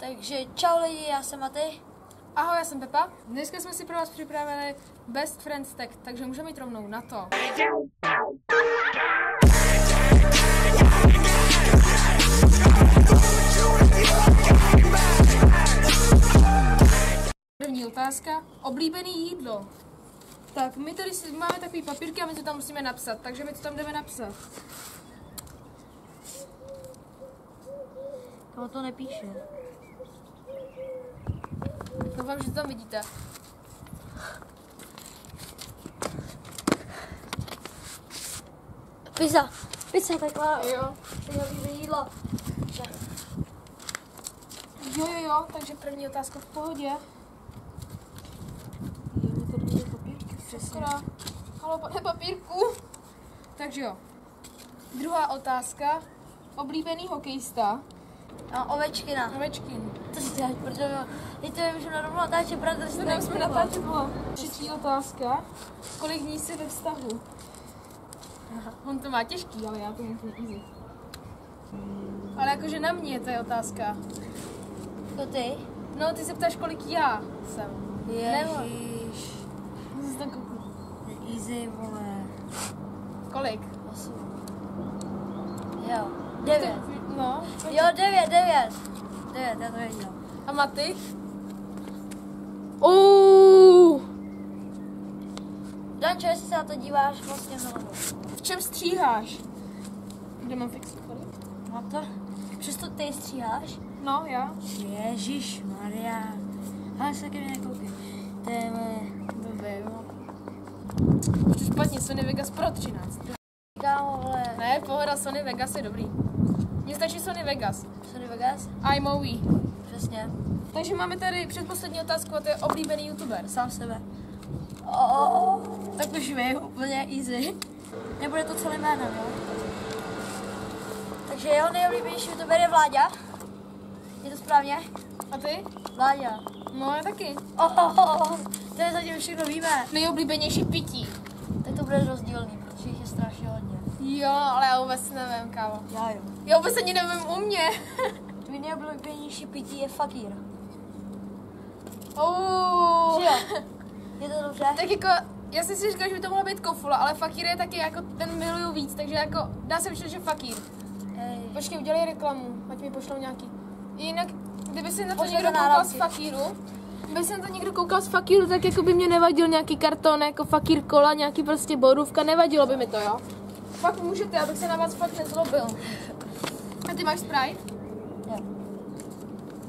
Takže čau lidi, já jsem Maty. Ahoj, já jsem Pepa. Dneska jsme si pro vás připravili Best Friends tag, takže můžeme jít rovnou na to. První otázka. Oblíbený jídlo. Tak, my tady máme takový papírky a my to tam musíme napsat, takže my to tam jdeme napsat. Koho to nepíše? Doufám, že to tam vidíte. Pizza, takhle. Jo. Je oblíbený jídlo. Jo, takže první otázka v pohodě. Je mi tady dvě papírky, přesně. Halo, pane papírku. Takže jo. Druhá otázka. Oblíbený hokejista. No, Ovečkina. Ovečkin. To si děláš, protože teď to můžu rovnou natáčet, protože Tam jsme natáčet. Třetí otázka. Kolik dní jsi ve vztahu? On to má těžký, ale já to mám easy. Ale jakože na mě to je otázka. To ty? No, ty se ptáš, kolik já jsem. Ježíš. Jsi tam kouknu. Easy, vole. Kolik? 8. Jo. 9. No. Jo, 9, já to věděl. A Maty? Dančo, jestli se na to díváš, vlastně znovu. V čem stříháš? Kde mám fixit kolik? No to, přesto ty stříháš? No, já. Ježíš Maria. Ale se taky nekoukej. To je Blbý, jo. Už to špatně, Sony Vegas Pro 13. kámo, vole. Ne, pohoda, Sony Vegas je dobrý. Mně stačí Sony Vegas. Sony Vegas? iMovie. Přesně. Takže máme tady předposlední otázku a to je oblíbený youtuber. Sám sebe. Tak už vím, úplně easy. Nebude to celé jméno, jo? Takže jeho nejoblíbenější youtuber je Vláďa. Je to správně? A ty? Vláďa. No, já taky. To je zatím všechno víme. Nejoblíbenější pití. Tak to bude rozdílný, protože jich je strašně hodně. Jo, ale já vůbec nevím, kámo. Já jo. Já vůbec ani nevím u mě. Tvůj nejoblíbenější pití je fakír. Že jo? Je to dobře? Tak jako, já jsem si říkala, že by to mohla být kofula, ale fakír je taky jako, ten miluju víc, takže jako, dá se vyšlet, že fakír. Počkej, udělej reklamu, ať mi pošlou nějaký. Jinak, kdyby se na to někdo koukal z fakíru, tak jako by mě nevadil nějaký karton, jako fakír kola, nějaký prostě borůvka, nevadilo by mi to, jo? Fakt můžete, abych se na vás fakt nezlobil. A ty máš Sprite? Jo.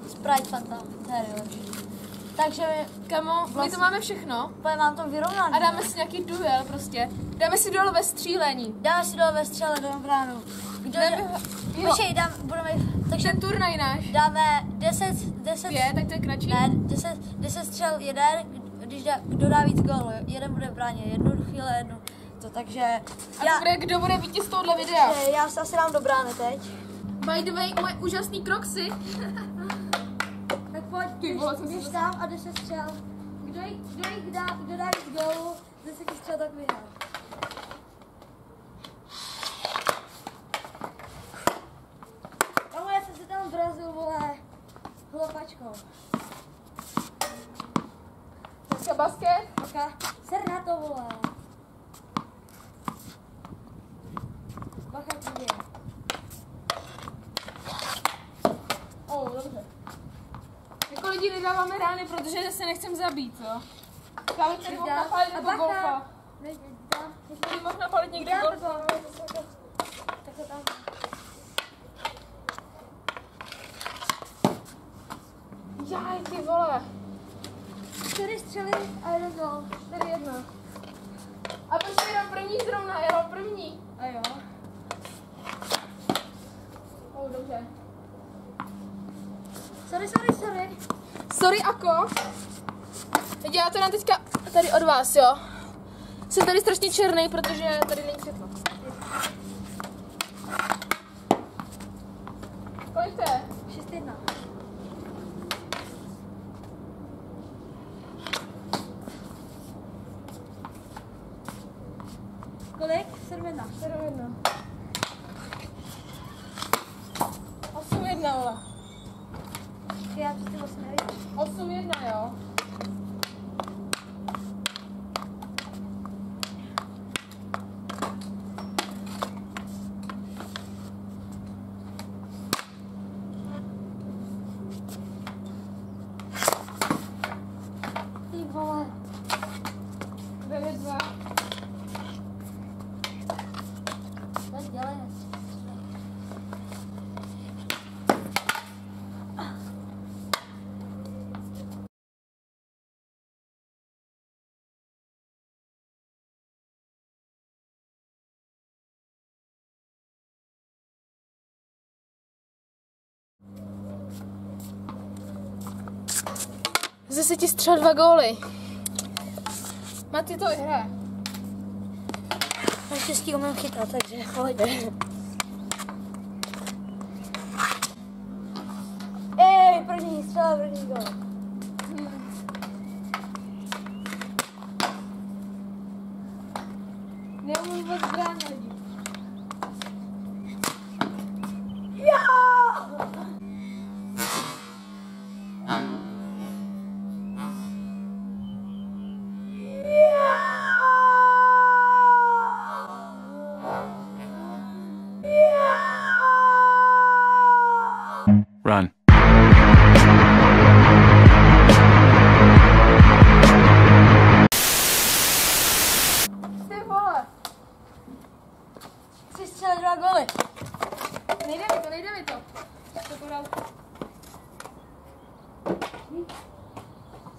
Sprite, Fanta, to je nejlepší. Takže Kamo, my to máme všechno. Mám to vyrovnané. A dáme si nějaký duel prostě. Dáme si duel ve střílení. Dáme si duel ve střele do bránu. Počkej, budeme... Takže ten turnaj náš. Dáme 10... Dvě, tak to je kratší. Ne, 10 střel jeden, kdo dá víc gólů. Jeden bude v bráně, jednu chvíli, jednu. To takže... A kdo bude vítěz tohohle videa? Já se asi dám do brány teď. By the way, moje úžasný kroksy. Tak pojď, běž tam a 10 střel. Kdo dá víc gólů, 10 střel, tak vyhrá. Kamo, já jsem si tam vrazil, vole, hlopačkou. Dneska basket? Oka, ser na to, vole. Bacha, tvrdě. Dobře. Jako lidi nedáváme rány, protože se nechcem zabít, jo? Já bych tady mohl napálit jako golfa. Tady mohl napálit někde golfa. Tak to tam. Jaj, ty vole. 4 střely a 1 gól. Tady 1. A proč jsi dám první zrovna? Já dám první. A jo. Dobře. Sorry. Sorry, ako? Já to dám teďka tady od vás, jo? Jsem tady strašně černý, protože tady není světlo. Kolik to je? 6-1. Kolik? 7-1. 8-1, vole. Počkej, já přesně vlastně nevím. 8-1, jo. Ty vole. 9-2. Tak dělej. Zase ti střel 2 góly. Mati to vyhraje. Naštěstí umím chytat, takže pojď. Ej, první střela, první gól. Neumím vůbec bránit lidi. Run. Ty vole. Chci střelit 2 góly. Nejde mi to. To podal.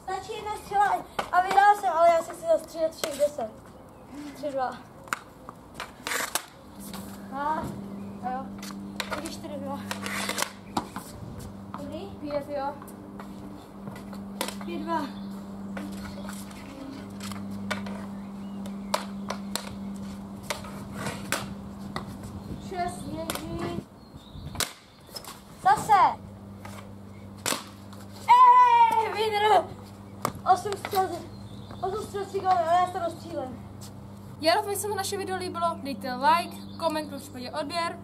Stačí jedna střela a vyhrál jsem, ale já jsem si zastřílet 60. 3-2. A jo. Když 4-2. Dobrý? 5, jo. 5-2. Zase. Vydr. 8 střel 3 góly, ale já se rozstřílem. Já doufám, že se vám naše video líbilo. Dejte like, koment, pro případě odběr.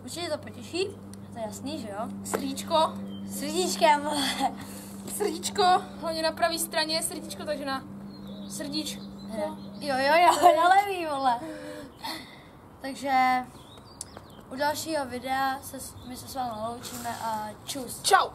Určitě to potěší. To je jasný, že jo? Srdíčko. Srdíčkem. Srdíčko, hlavně na pravé straně je srdíčko, takže na srdíčko. Jo, na levý, vole. Takže u dalšího videa my se s vámi loučíme a čus. Čau.